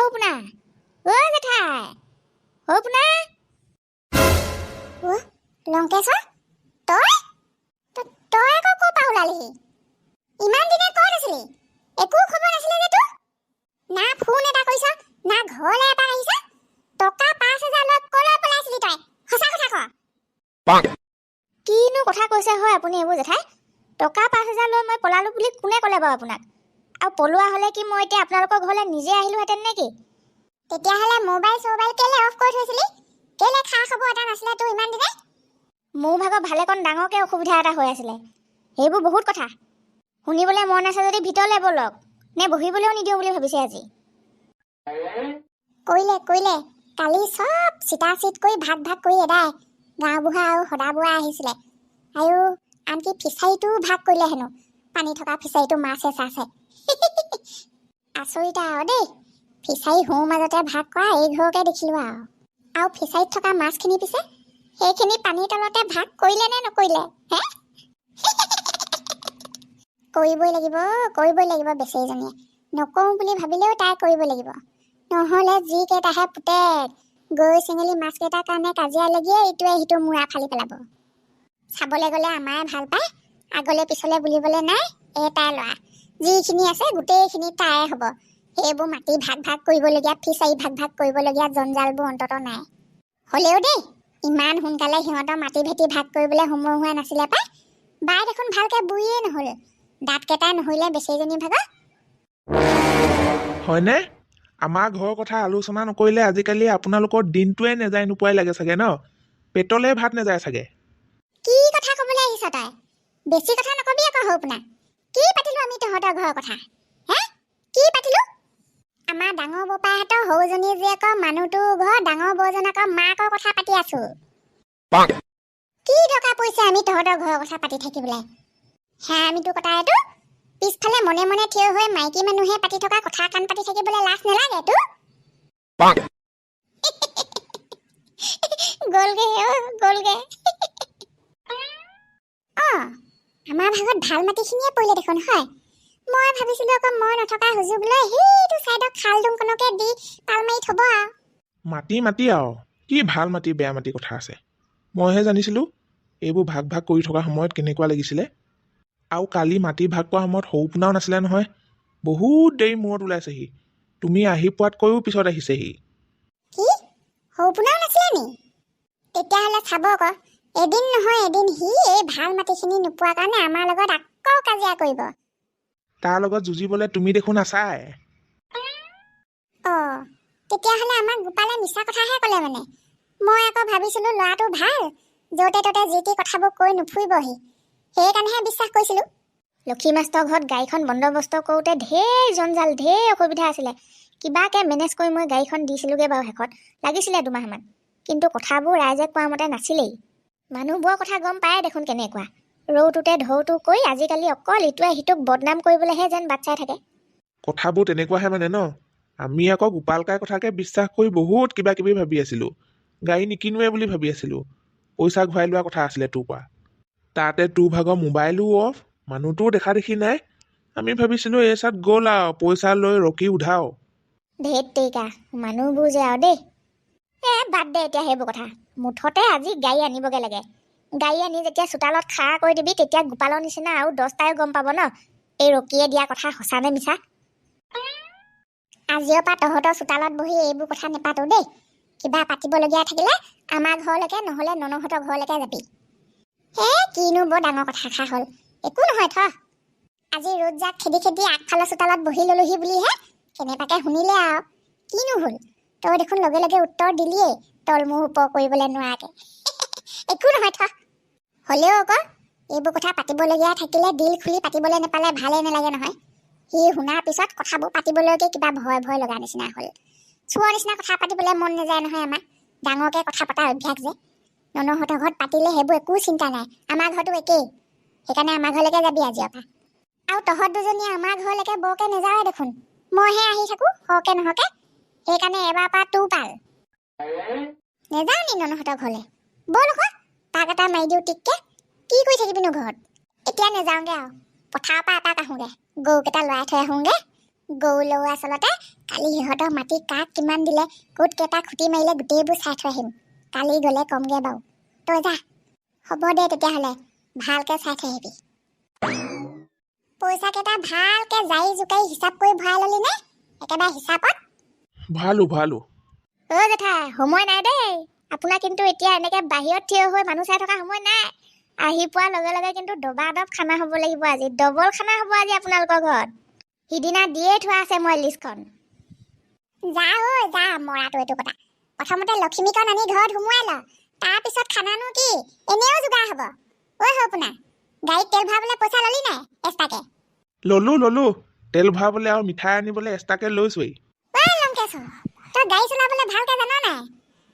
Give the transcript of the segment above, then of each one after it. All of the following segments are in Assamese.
সৌপনা জেঠাই সৌপনা লংকেশ্বৰ তই তই আকৌ ক'ৰ পৰা ওলালিহি ইমান দিনে ক'ত আছিলি একো খবৰ নাছিলে যে তোৰ না ফোন এটা কৰিছ না ঘৰলৈ এপাক আহিছ টকা ৫,০০০ লৈ ক'লৈ পলাইছিলি তই সঁচা কথা ক কিনো কথা কৈছে হয় আপুনি এইবোৰ জেঠাই টকা ৫,০০০ লৈ মই পলালো বুলি কোনে ক'লে বাৰু আপোনাক আৰু পলোৱা হ'লে কি মই এতিয়া আপোনালোকৰ ঘৰলৈ নিজে আহিলোহেঁতেন নেকি তেতিয়াহ'লে মোবাইল কেলে অফ কৰি থৈছিলি কেলে খা খবৰ এটা নাছিলে তোৰ ইমান দিনে মোৰ ভাগৰ ভালেকণ ডাঙৰকৈ অসুবিধা এটা হৈ আছিলে সেইবোৰ বহুত কথা শুনিবলৈ মন আছে যদি ভিতৰলৈ ব'লক নে বহিবলৈও নিদিওঁ বুলি ভাবিছে আজি কৰিলে কালি চব চিটা চিট কৰি ভাগ কৰি এদাই গাঁওবুঢ়া আৰু সদাবুঢ়া আহিছিলে আৰু আনকি ফিচাৰীটো ভাগ কৰিলে হেনো পানী থকা ফিচাৰীটো মাছে চাছে আচৰিত আৰু দেই ফিচাৰী সোঁ মাজতে ভাগ কৰা এই ঘৰকে দেখিলোঁ আৰু ফিচাৰীত থকা মাছখিনি পিছে সেইখিনি পানীৰ তলতে ভাগ কৰিলে নে নকৰিলে হে কৰিবই লাগিব বেচেৰীজনীয়ে নকওঁ বুলি ভাবিলেও তাই কৰিব লাগিব নহ'লে যিকেইটাহে পুতেক গৈ চেঙেলী মাছকেইটাৰ কাৰণে কাজিয়া লাগিয়ে ইটোৱে সিটো মূৰা ফালি পেলাব চাবলৈ গ'লে আমাৰে ভাল পায় আগলৈ পিছলৈ বুলিবলৈ নাই তাই ল'ৰা যিখিনি আছে গোটেইখিনি তাইৰে হ'ব সেইবোৰ মাটি ভাগ কৰিবলগীয়া ফিচাৰী ভাগ কৰিবলগীয়া জঞ্জালবোৰ অন্তত নাই হ'লেও দেই ইমান সোনকালে সিহঁতৰ মাটি ভেটি ভাগ কৰিবলৈ সময় হোৱা নাছিলে পাই বাই দেখোন ভালকৈ বুঢ়ীয়ে নহ'ল দাঁতকেইটাই নহ'লে বেচেৰীজনী ভাগৰ হয়নে আমাৰ ঘৰৰ কথা আলোচনা নকৰিলে আজিকালি আপোনালোকৰ দিনটোৱে নেযায় নোপোৱাই লাগে চাগে ন পেটলৈ ভাত নেযায় চাগে কি কথা ক'বলৈ আহিছ তই বেছি কথা নকবি আকৌ সৌপনা কি পাতিলো আমি তহঁতৰ ঘৰৰ কথা হে কি পাতিলো আমাৰ ডাঙৰ বোপাহঁতৰ সৰুজনী জীয়েকৰ মানুহটোৰ ঘৰ ডাঙৰ বৌজনাকৰ মাকৰ কথা পাতি আছো কি দৰকাৰ পৰিছে আমি তহঁতৰ ঘৰৰ কথা পাতি থাকিবলৈ হে আমিতো কথা এইটো পিছফালে মনে মনে থিয় হৈ মাইকী মানুহে পাতি থকা কথা কাণ পাতি থাকিবলৈ লাজ নালাগে তো গ'লগে আমাৰ ভাগত ভাল মাটিখিনিয়ে পৰিলে দেখোন হয় মই ভাবিছিলো আকৌ মই নথকা সুযোগ লৈ সেইটো চাইডত খাল দুংকণকে দি পাল মাৰি থব মাটি আৰু কি ভাল মাটি বেয়া মাটি কথা আছে মইহে জানিছিলো এইবোৰ ভাগ কৰি থকা সময়ত কেনেকুৱা লাগিছিলে আৰু কালি মাটি ভাগ কৰা সময়ত সৌপোনাও নাছিলে নহয় বহুত দেৰি মূৰত ওলাইছেহি তুমি আহি পোৱাতকৈও পিছত আহিছেহি কি সৌপোনাও নাছিলে নি তেতিয়াহ'লে চাব আকৌ এদিন নহয় এদিন সি এই ভাল মাটিখিনি নোপোৱাৰ কাৰণে আমাৰ লগত আকৌ কাজিয়া কৰিব তাৰ লগত যুঁজিবলৈ তুমি দেখোন আছাই তেতিয়াহ'লে আমাক গোপালে মিছা কথাহে ক'লে মানে মই আকৌ ভাবিছিলো ল'ৰাটো ভাল য'তে ত'তে যি টি কথাবোৰ কৈ নুফুৰিবহি সেইকাৰণেহে বিশ্বাস কৰিছিলো লক্ষী মাষ্টৰ ঘৰত গাড়ীখন বন্দবস্ত কৰোঁতে ঢেৰ জঞ্জাল ঢেৰ অসুবিধা আছিলে কিবাকে মেনেজ কৰি মই গাড়ীখন দিছিলোগৈ বাৰু শেষত লাগিছিলে দুমাহমান কিন্তু কথাবোৰ ৰাইজে কোৱা মতে নাছিলেই মানুহবোৰৰ কথা গম পায়ে দেখোন কেনেকুৱা ৰৌটোতে ঢৌটো কৈ আজিকালি অকল ইটোৱে সিটোক বদনাম কৰিবলৈহে যেন বাট চাই থাকে কথাবোৰ তেনেকুৱাহে মানে ন আমি আকৌ গোপালকাই কথাকে বিশ্বাস কৰি বহুত কিবা কিবি ভাবি আছিলো গাড়ী নিকিনোৱে বুলি ভাবি আছিলো পইচা ঘূৰাই লোৱা কথা আছিলে তোৰ পৰা তাতে তোৰ ভাগৰ মোবাইলো অফ মানুহটোও দেখা দেখি নাই আমি ভাবিছিলো এই চাত গ'ল আৰু পইচা লৈ ৰখি উধাও ধেত তেৰিকা মানুহবোৰ যে আৰু দেই বাদ দে এতিয়া সেইবোৰ কথা মুঠতে আজি গাড়ী আনিবগে লাগে গাড়ী আনি যেতিয়া চোতালত খাৰা কৰি দিবি তেতিয়া গোপালৰ নিচিনা আৰু 10টাই গম পাব ন এই ৰকিয়ে দিয়া কথা সঁচা নে মিছা আজিৰ পৰা তহঁতৰ চোতালত বহি এইবোৰ কথা নেপাতো দেই কিবা পাতিবলগীয়া থাকিলে আমাৰ ঘৰলৈকে নহ'লে ননহঁতৰ ঘৰলৈকে যাবি কিনো বৰ ডাঙৰ কথা খা হ'ল একো নহয় থ আজি ৰ'দ জাক খেদি আগফালৰ চোতালত বহি ললোহি বুলিহে কেনেবাকে শুনিলে আৰু কিনো হ'ল তই দেখোন লগে লগে উত্তৰ দিলিয়েই তল মূৰ ওপৰ কৰিবলৈ নোৱাৰাকে একো নহয় থ হ'লেও আকৌ এইবোৰ কথা পাতিবলগীয়া থাকিলে দিল খুলি পাতিবলৈ নাপালে ভালেই নালাগে নহয় সি শুনাৰ পিছত কথাবোৰ পাতিবলৈকে কিবা ভয় লগা নিচিনা হ'ল চোৰৰ নিচিনা কথা পাতিবলৈ মন নাযায় নহয় আমাৰ ডাঙৰকৈ কথা পতা অভ্যাস যে ননহঁতৰ ঘৰত পাতিলে সেইবোৰ একো চিন্তা নাই আমাৰ ঘৰতো একেই সেইকাৰণে আমাৰ ঘৰলৈকে যাবি আজিৰ পৰা আৰু তহঁত দুজনীয়ে আমাৰ ঘৰলৈকে বৰকৈ নাযাওঁৱে দেখোন মইহে আহি থাকোঁ সৰহকৈ নহকে সেইকাৰণে এবাৰ পৰা তোৰ পাল নেযাওঁ নি ননহঁতৰ ঘৰলৈ ব'ল আকৌ তাক এটা মাৰি দিওঁ টিককে কি কৰি থাকিবিনো ঘৰত এতিয়া নেযাওঁগৈ আৰু পথাৰৰ পৰা এপাক আহোঁগৈ গৰুকেইটা লৰাই থৈ আহোঁগৈ গৰু লগৰ আচলতে কালি সিহঁতৰ মাটি কাক কিমান দিলে ক'ত কেইটা খুটি মাৰিলে গোটেইবোৰ চাই থৈ আহিম। কালি গ'লে কমগে বাৰু। তই যা, হ'ব দে তেতিয়াহ'লে, ভালকে চাই থৈ আহিবি। পইচা কেইটা ভালকে জাৰি জোকাৰি হিচাপ কৰি ভৰাই ললি নে? একেবাৰে হিচাপত। ভালো জেঠা, সময় নাই দেই আপোনাৰ, কিন্তু এতিয়া এনেকে বাহিৰত থিয় হৈ মানুহ চাই থকা সময় নাই। আহি পোৱাৰ লগে লগে কিন্তু দবাদব খানা হ'ব লাগিব আজি, ডবল খানা হ'ব আজি আপোনালোকৰ ঘৰত। সিদিনা দিয়ে থোৱা আছে মই লিষ্টখন। যা যা, মৰাটো এইটো কথা। প্ৰথমতে লখিমীকণ আনি ঘৰত সোমোৱাই ল, তাৰপিছত খানানো কি এনেও যোগাৰ হ'ব। আপোনাৰ গাড়ীত তেল ভৰাবলৈ পইচা ললি নাই এক্সট্ৰাকে? ললো তেল ভৰাবলৈ আৰু মিঠাই আনিবলৈ এক্সট্ৰাকে লৈছোৱেই। তই গাড়ী চলাবলৈ ভালকে জান নাই?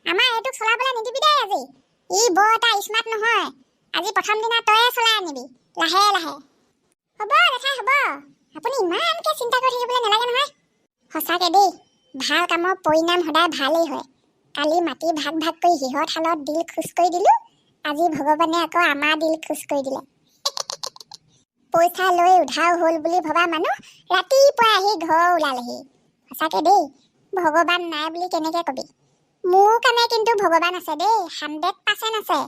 আমাৰ এইটোক চলাবলৈ নিদিবি দেই আজি। ই বৰ এটা স্মাৰ্ট নহয়। আজি প্ৰথম দিনা তয়ে চলাই আনিবি, লাহে লাহে। হ'ব দেখা হ'ব, আপুনি ইমানকে চিন্তা কৰি থাকিবলৈ নালাগে নহয়। সঁচাকে দেই, ভাল কামৰ পৰিণাম সদায় ভালেই হয়। কালি মাটি ভাগ ভাগ কৰি সিহঁত শালত দিল খোজ কৰি দিলো, আজি ভগৱানে আকৌ আমাৰ দিল খোজ কৰি দিলে। পইচা লৈ উধাও হ'ল বুলি ভবা মানুহ ৰাতিপুৱা আহি ঘৰ ওলালেহি। সঁচাকে দেই, ভগৱান নাই বুলি কেনেকে কবি? মোৰ কাৰণে কিন্তু ভগৱান আছে দেই, 100% আছে।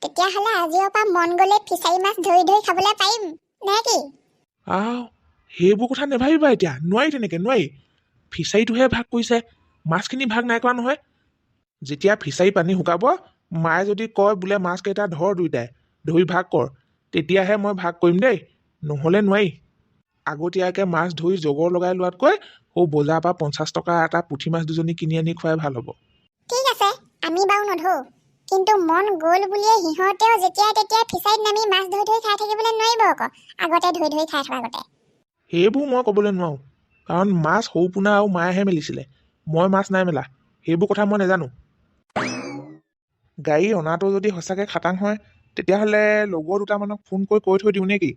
তেতিয়াহ'লে আজিৰ পৰা মন গ'লে ফিচাৰী মাছ ধৰি ধৰি খাবলৈ পাৰিম নে কি? সেইবোৰ কথা নেভাবিবা এতিয়া, নোৱাৰি তেনেকে নোৱাৰি। ফিচাৰীটোহে ভাগ কৰিছে, মাছখিনি ভাগ নাই কৰা নহয়। যেতিয়া ফিচাৰী পানী শুকাব, মায়ে যদি কয় বোলে মাছকেইটা ধৰ দুইটাই, ধৰি ভাগ কৰ, তেতিয়াহে মই ভাগ কৰিম দেই, নহ'লে নোৱাৰি। আগতীয়াকৈ মাছ ধৰি জগৰ লগাই লোৱাতকৈ বজাৰৰ পৰা 50 টকা এটা পুঠি মাছ দুজনী কিনি আনি খুৱাই ভাল হ'ব। ঠিক আছে, আমি বাৰু নধৰো, কিন্তু মন গ'ল বুলিয়ে সিহঁতেও যেতিয়াই তেতিয়াই ফিচাৰীত নামি মাছ ধৰি ধৰি খাই থাকিবলৈ নোৱাৰিব আকৌ, আগতে ধৰি ধৰি খাই থকা আগতে। সেইবোৰ মই ক'বলৈ নোৱাৰোঁ, কাৰণ মাছ সৰু পোনা আৰু মায়েহে মেলিছিলে, মই মাছ নাই মেলা, সেইবোৰ কথা মই নাজানো। গাড়ী অনাটো যদি সঁচাকৈ খাটাং হয়, তেতিয়াহ'লে লগৰ দুটামানক ফোন কৰি কৈ থৈ দিওঁ নেকি?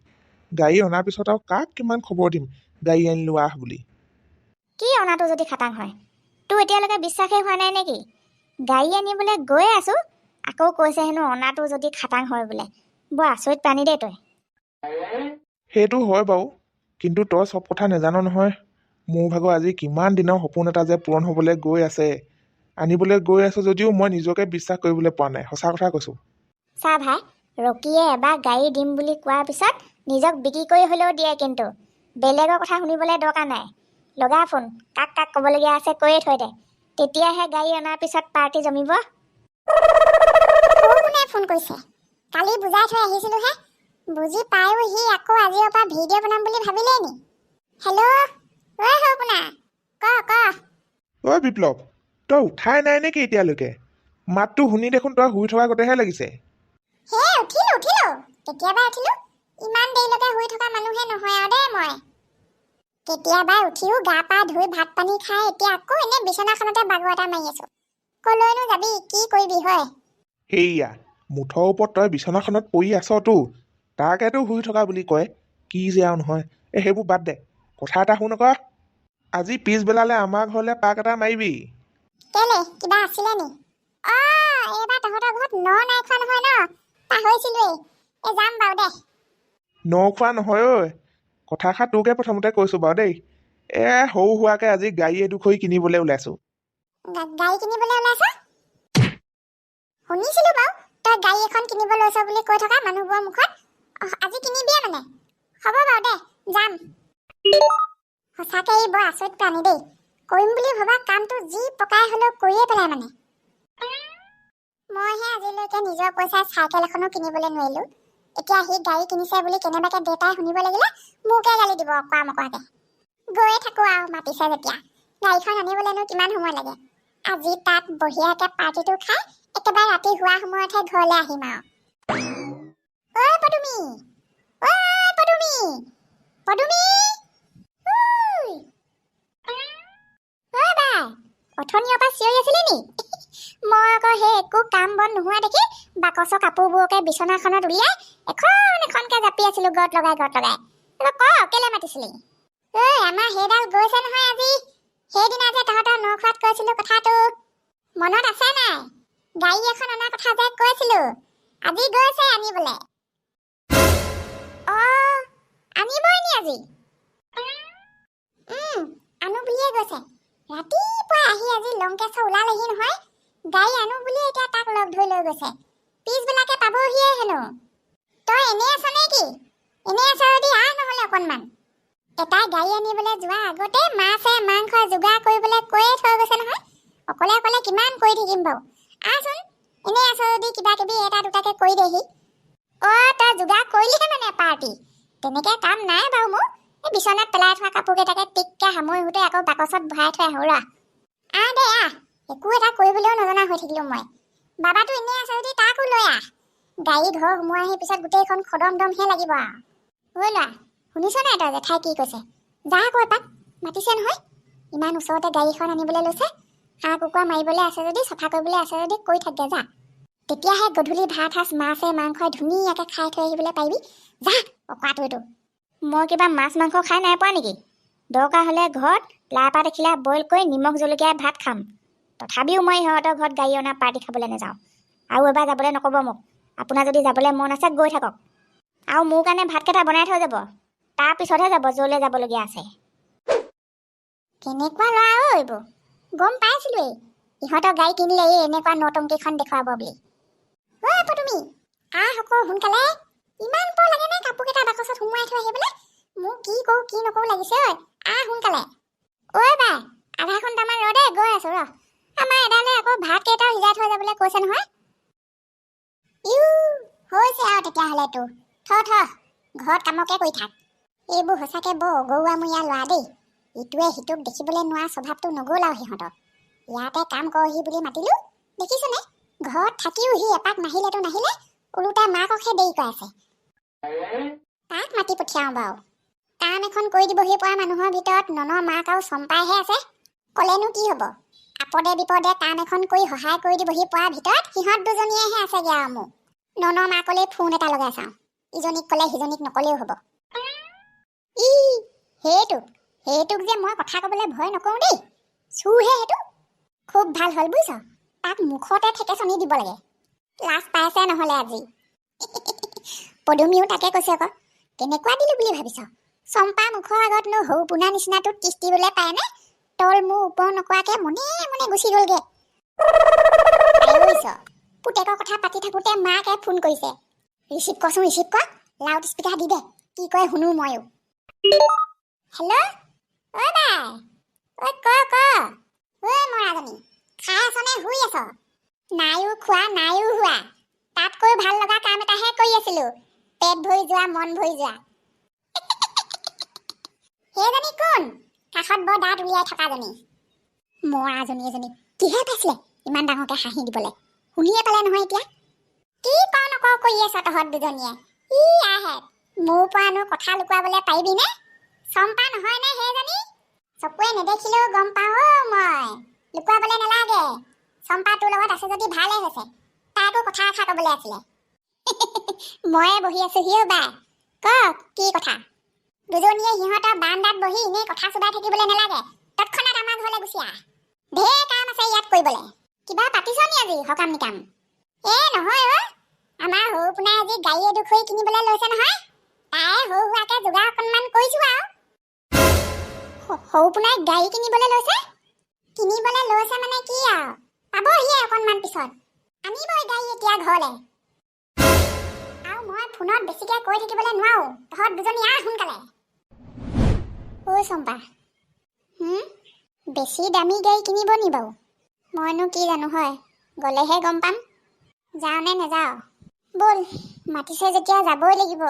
গাড়ী অনাৰ পিছত আৰু কাক কিমান খবৰ দিম গাড়ী আনিলো আহ বুলি। কি অনাটো যদি খাটাং হয়? তোৰ এতিয়ালৈকে বিশ্বাসেই হোৱা নাই নেকি? গাড়ী আনিবলৈ গৈ আছো, আকৌ কৈছে হেনো অনাটো যদি খাটাং হয় বোলে। বৰ আচৰিত প্ৰাণী দেই তই। সেইটো হয় বাৰু, কিন্তু তই চব কথা নাজানো নহয়। মোৰ ভাগৰ আজি কিমান দিনৰ সপোন এটা যে পূৰণ হ'বলৈ গৈ আছে। আনিবলৈ গৈ আছো যদিও মই নিজকে বিশ্বাস কৰিবলৈ পোৱা নাই, সঁচা কথা কৈছোঁ। চা ভাই, ৰকিয়ে এবাৰ গাড়ী দিম বুলি কোৱাৰ পিছত নিজক বিক্ৰী কৰি হ'লেও দিয়ে, কিন্তু বেলেগৰ কথা শুনিবলৈ দৰকাৰ নাই। লগা ফোন, কাক কাক ক'বলগীয়া আছে কৈয়ে থৈ দে, তেতিয়াহে গাড়ী অনাৰ পিছত পাৰ্টি জমিব। কোনে ফোন কৰিছে? কালি বুজাই থৈ আহিছিলোহে, বুজি পায়ো সি আকৌ আজিৰ পৰা ভিডিঅ' বনাম বুলি ভাবিলেই নি? হেল্ল', সপোনা, ক। বিপ্লৱ, তই উঠাই নাই নেকি এতিয়ালৈকে? মাতটো শুনি দেখোন তই শুই থকা গতেহে লাগিছে। উঠিলো, কেতিয়াবা উঠিলো। ইমান দেৰিলৈকে শুই থকা মানুহে নহয় আৰু দেই মই। কেতিয়াবা উঠিও গা পা ধুই ভাত পানী খাই এতিয়া আকৌ এনে বিচনাখনতে বাগৰ এটা মাৰি আছো। কলৈনো যাবি, কি কৰিবি হয়? সেইয়া মুঠৰ ওপৰত তই বিচনাখনত পৰি আছতো, তাকেতো শুই থকা বুলি কয়। কি যে আৰু নহয়, সেইবোৰ বাদ দে, কথা এটা শুন আকৌ। আজি পিছবেলালে আমাৰ ঘৰলে পাক এটা মাৰিবি। কেলে, কিবা আছিলে নি? এইবাৰ তহঁতৰ ঘৰত নাই খোৱা নহয় ন? পাহৰিছিলোৱেই। যাম বাৰু দে। খোৱা নহয় ঐ, কথাষাৰ তোকে প্ৰথমতে কৈছো বাৰু দেই। সৰু হোৱাকে আজি গাড়ী এডোখৰি কিনিবলৈ ওলাইছো। গাড়ী কিনিবলৈ ওলাইছ? শুনিছিলো বাৰু তই গাড়ী এখন কিনিব লৈছ বুলি কৈ থকা মানুহবোৰৰ মুখত। আজি কিনিবিয়ে মানে? হ'ব বাৰু দে, যাম। সঁচাকে ই বৰ আচৰিত প্ৰাণী দেই, কৰিম বুলি ভবা কামটো যি পকাই হ'লেও কৰিয়ে পেলাই মানে। মইহে আজিলৈকে নিজৰ পইচাৰে চাইকেল এখনো কিনিবলৈ নোৱাৰিলো। এতিয়া সি গাড়ী কিনিছে বুলি কেনেবাকে দেউতাই শুনিব লাগিলে মোকে গালি দিব অকৰা মকৰাকে। গৈয়ে থাকো আৰু মাতিছে যেতিয়া। গাড়ীখন আনিবলৈনো কিমান সময় লাগে? আজি তাত বঢ়িয়াকে পাৰ্টিটো খাই একেবাৰে ৰাতি হোৱা সময়তহে ঘৰলৈ আহিম আৰু। পদুমি, অথনিৰ পৰা চিঞৰি আছিলি নি? মই আকৌ সেই একো কাম বন নোহোৱা দেখি বাকচৰ কাপোৰবোৰকে বিচনাখনত উলিয়াই এখনকে জাপি আছিলো গত লগাই। কেলে মাতিছিলি? আমাৰ সেইডাল গৈছে নহয় আজি। সেইদিনা যে তহঁতৰ নখোৱাত কৈছিলো কথাটো মনত আছে নাই? গাড়ী এখন অনাৰ কথা যে কৈছিলো, আজি গৈছে আনিবলৈ। আনিবই নি আজি? গৈছে ৰাতিপুৱা আহি আজি লংকেশ্বৰ ওলালেহি নহয় গাড়ী আনো বুলি এতিয়া তাক লগ ধৰি লৈ গৈছে পিছবিলাকে পাবহিয়ে হেনো তই এনেই আছ নে কি এনেই আছ যদি আহ নহ'লে অকণমান এটাই গাড়ী আনিবলৈ যোৱা আগতে মাছে মাংস যোগাৰ কৰিবলৈ কৈয়ে থৈ গৈছে নহয় অকলে অকলে কিমান কৰি থাকিম বাৰু আহচোন এনেই আছ যদি কিবা কিবি এটা দুটাকে কৰি দেহি তই যোগাৰ কৰিলিহে মানে পাৰ্টি তেনেকে কাম নাই বাৰু মোৰ এই বিচনাত পেলাই থোৱা কাপোৰকেইটাকে টিককে সামৰি সুতে আকৌ বাকচত ভৰাই থৈ আহোঁ ৰ আহ দে আহ একো এটা কৰিবলৈও নজনা হৈ থাকিলোঁ মই বাবাটো এনেই আছে যদি তাকো লৈ আহ গাড়ী ঘৰ সোমোৱাই আহি পিছত গোটেইখন খদম দমহে লাগিব আৰু হৈ লোৱা শুনিছ নাই তই জেঠাই কি কৈছে যা আকৌ এপাক মাতিছে নহয় ইমান ওচৰতে গাড়ীখন আনিবলৈ লৈছে হাঁহ কুকুৰা মাৰিবলৈ আছে যদি চাফা কৰিবলৈ আছে যদি কৈ থাকে যা তেতিয়াহে গধূলি ভাত সাজ মাছে মাংসই ধুনীয়াকৈ খাই থৈ আহিবলৈ পাৰিবি যা অকৰাটো এইটো মই কিবা মাছ মাংস খাই নাই পোৱা নেকি দৰকাৰ হ'লে ঘৰত লাই পাত এখিলা বইল কৰি নিমখ জলকীয়াই ভাত খাম তথাপিও মই সিহঁতৰ ঘৰত গাড়ী অনা পাৰ্টি খাবলৈ নাযাওঁ আৰু এবাৰ যাবলৈ নক'ব মোক আপোনাৰ যদি যাবলৈ মন আছে গৈ থাকক আৰু মোৰ কাৰণে ভাতকেইটা বনাই থৈ যাব তাৰপিছতহে যাব য'লৈ যাবলগীয়া আছে কেনেকুৱা ল'ৰা এইবোৰ গম পাইছিলোৱেই ইহঁতৰ গাড়ী কিনিলে এই এনেকুৱা নটংকিখন দেখুৱাব বুলি তুমি আহ আকৌ সোনকালে ইমান পৰ লাগে নে কাপোৰকেইটা বাকচত সোমোৱাই থৈ আহিবলৈ মোক কি কৰো কি নকৰো লাগিছে ঐ আহ সোনকালে বাই আধা ঘণ্টামান ৰ দে গৈ আছো ৰ আমাৰ এডালে আকৌ ভাতকেইটাও সিজাই থৈ যাবলৈ কৈছে নহয় হৈছে আৰু তেতিয়াহ'লে তোৰ থ ঘৰত কামকে কৰি থাক এইবোৰ সঁচাকে বৰ অগৰুৱামূৰীয়া ল'ৰা দেই ইটোৱে সিটোক দেখিবলৈ নোৱাৰা স্বভাৱটো নগ'ল আৰু সিহঁতৰ ইয়াতে কাম কৰহি বুলি মাতিলোঁ দেখিছনে ঘৰত থাকিও সি এপাক নাহিলে ওলোটা মাককহে দেৰি কৰি আছে তাক মাতি পঠিয়াওঁ বাৰু কাম এখন কৰি দিবহি পৰা মানুহৰ ভিতৰত ননৰ মাক আৰু চম্পাইহে আছে ক'লেনো কি হ'ব আপদে বিপদে কাম এখন কৰি সহায় কৰি দিবহি পৰা ভিতৰত সিহঁত দুজনীয়েহে আছেগৈ আৰু মোক ননৰ মাকলৈ ফোন এটা লগাই চাওঁ ইজনীক ক'লে সিজনীক নক'লেও হ'ব সেইটোক যে মই কথা ক'বলৈ ভয় নকৰোঁ দেই চুৰহে সেইটো খুব ভাল হ'ল বুজিছ তাক মুখতে ঠেকেচনি দিব লাগে লাজ পাইছে নহ'লে আজি পদুমিও তাকে কৈছে আকৌ কেনেকুৱা দিলোঁ বুলি ভাবিছ চম্পা মুখৰ আগতনো সৰু পোনা নিচিনাটো কিস্তি দিবলৈ পায়নে তল মোৰ ওপৰ নকৰাকৈ মনে মনে গুচি গ'লগৈ পুতেকৰ কথা পাতি থাকোঁতে মাকে ফোন কৰিছে ৰিচিভ কৰ লাউড স্পীকাৰ দি দে কি কয় শুনো ময়ো হেল্ল' বাই ক মৰাজনী খাই আছনে শুই আছ নাইও খোৱা নাইও হোৱা তাতকৈ ভাল লগা কাম এটাহে কৰি আছিলোঁ পেট ভৰি যোৱা মন ভৰি যোৱা সেইজনী কোন কাষত বৰ দাঁত উলিয়াই থকাজনী মৰাজনী এজনী কিহে পাইছিলে ইমান ডাঙৰকৈ হাঁহি দিবলৈ শুনিয়ে পালে নহয় এতিয়া কি কওঁ নকওঁ কৰি আছ তহঁত দুজনীয়ে আহে মোৰ পৰানো কথা লুকুৱাবলৈ পাৰিবিনে চম্পা নহয় নে সেইজনী চকুৱে নেদেখিলেও গম পাওঁ মই লুকুৱাবলৈ নালাগে চম্পা তোৰ লগত আছে যদি ভালেই হৈছে তাইকো কথা এষাৰ ক'বলৈ আছিলে ময়ে বহি আছো বাই কওক কি কথা দুজনীয়ে সিহঁতৰ বাৰান্দাত বহি এনেই কথা চোবাই থাকিবলৈ নালাগে তৎক্ষণাত আমাৰ ঘৰলৈ গুচি আহ ঢেৰ কাম আছে ইয়াত কৰিবলৈ কিবা পাতিছ নি আজি সকাম নিকাম নহয় আমাৰ সৰু পোনাই আজি গাড়ী এডোখৰি কিনিবলৈ লৈছে নহয় তাই সৰু সুৰাকৈ যোগাৰ অকণমান কৰিছোঁ আৰু সৰু পোনাই গাড়ী কিনিবলৈ লৈছে মানে কি আৰু পাবহিয়ে অকণমান পিছত আনিবই গাড়ী এতিয়া ঘৰলৈ আৰু মই ফোনত বেছিকৈ কৈ থাকিবলৈ নোৱাৰোঁ তহঁত দুজনী আহ সোনকালে চম্পা বেছি দামী গাড়ী কিনিব নি বাৰু মইনো কি জানো হয় গ'লেহে গম পাম যাওঁ নে নাযাওঁ ব'ল মাতিছে যেতিয়া যাবই লাগিব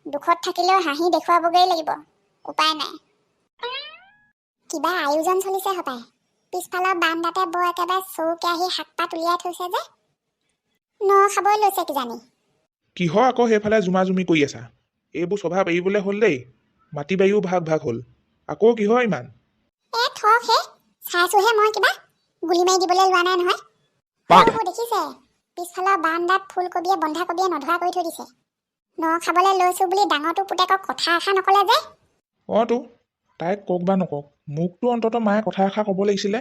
দুখত থাকিলেও হাঁহি দেখুৱাবগৈ লাগিব উপায় নাই কিবা আয়োজন চলিছে হপায় পিছফালৰ বাৰান্দাতে বৰ একেবাৰে চৌকে আহি শাক পাত উলিয়াই থৈছে যে ন খাবই লৈছে কিজানি কিহৰ আকৌ সেইফালে জুমা-জুমি কৰি আছা এইবোৰ স্বভাৱ এৰিবলৈ হ'ল দেই মাটি বাৰীও ভাগ হ'ল আকৌ কিহৰ ইমান থক হে চাইছোহে মই কিবা গুলি মাৰি দিবলৈ লোৱা নাই নহয় দেখিছে পিছফালৰ বাৰান্দাত ফুলকবিয়ে বন্ধাকবিয়ে নধৰা কৰি থৈ দিছে ন খাবলৈ লৈছো বুলি ডাঙৰটো পুতেকক কথা এষাৰ নক'লে যে তো তাইক কওক বা নকওক মোকতো অন্ততঃ মায়ে কথা এষাৰ ক'ব লাগিছিলে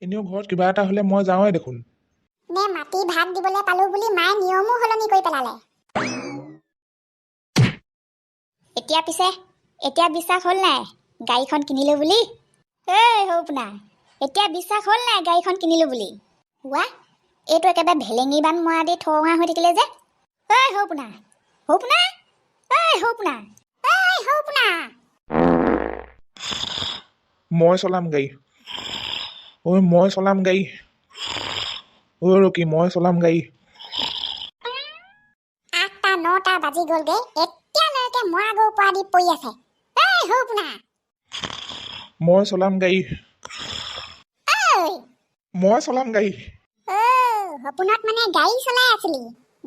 এনেও ঘৰত কিবা এটা হ'লে মই যাওঁৱে দেখোন নে মাটি ভাগ দিবলৈ পালো বুলি মায়ে নিয়মো সলনি কৰি পেলালে এতিয়া বিশ্বাস হ'ল নাই গাড়ীখন কিনিলো বুলি এই সৌপনা, এতিয়া বিশ্বাস হ'ল নাই গাড়ীখন কিনিলো বুলি? ৱা, এইটো একেবাৰে ভেলেঙি বান মৰা দি ঠঙা হৈ থাকিলে যে। ঐ সৌপনা, সৌপনা, ঐ সৌপনা, ঐ সৌপনা। মই চলাম গাড়ী। ঐ মই চলাম গাড়ী। ঐ ৰকি মই চলাম গাড়ী। 8টা 9টা বাজি গ'লগে, এতিয়ালৈকে মৰা গৰু পৰা দি পৰি আছে। এই সৌপনা, মই চলাম গাড়ী। ঐ মই চলাম গাড়ী। সপোনত মানে গাড়ী চলাই আছিলি?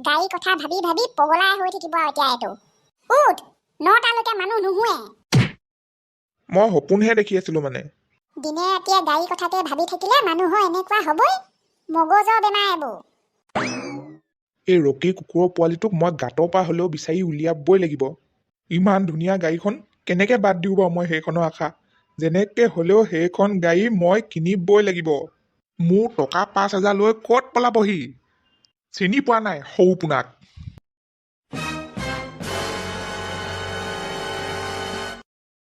গাড়ী কথা ভাবি ভাবি পগলাই হৈ থাকিব এতিয়া এইটো। উঠ, 9টালৈকে মানুহ নুশুৱে। মই সপোনহে দেখি আছিলো মানে। দিনে ৰাতিয়ে গাড়ী কথাকে ভাবি থাকিলে মানুহৰ এনেকুৱা হ'বই। মগজৰ বেমাৰ এইবোৰ। এই ৰকি কুকুৰৰ পোৱালিটোক মই গাঁতৰ পৰা হ'লেও বিচাৰি উলিয়াবই লাগিব। ইমান ধুনীয়া গাড়ীখন কেনেকে বাদ দিওঁ বাৰু মই সেইখনৰ আশা। যেনেকে হ'লেও সেইখন গাড়ী মই কিনিবই লাগিব। মোৰ টকা 5,000 লৈ ক'ত পলাবহি? চিনি পোৱা নাই সৌপোনাক।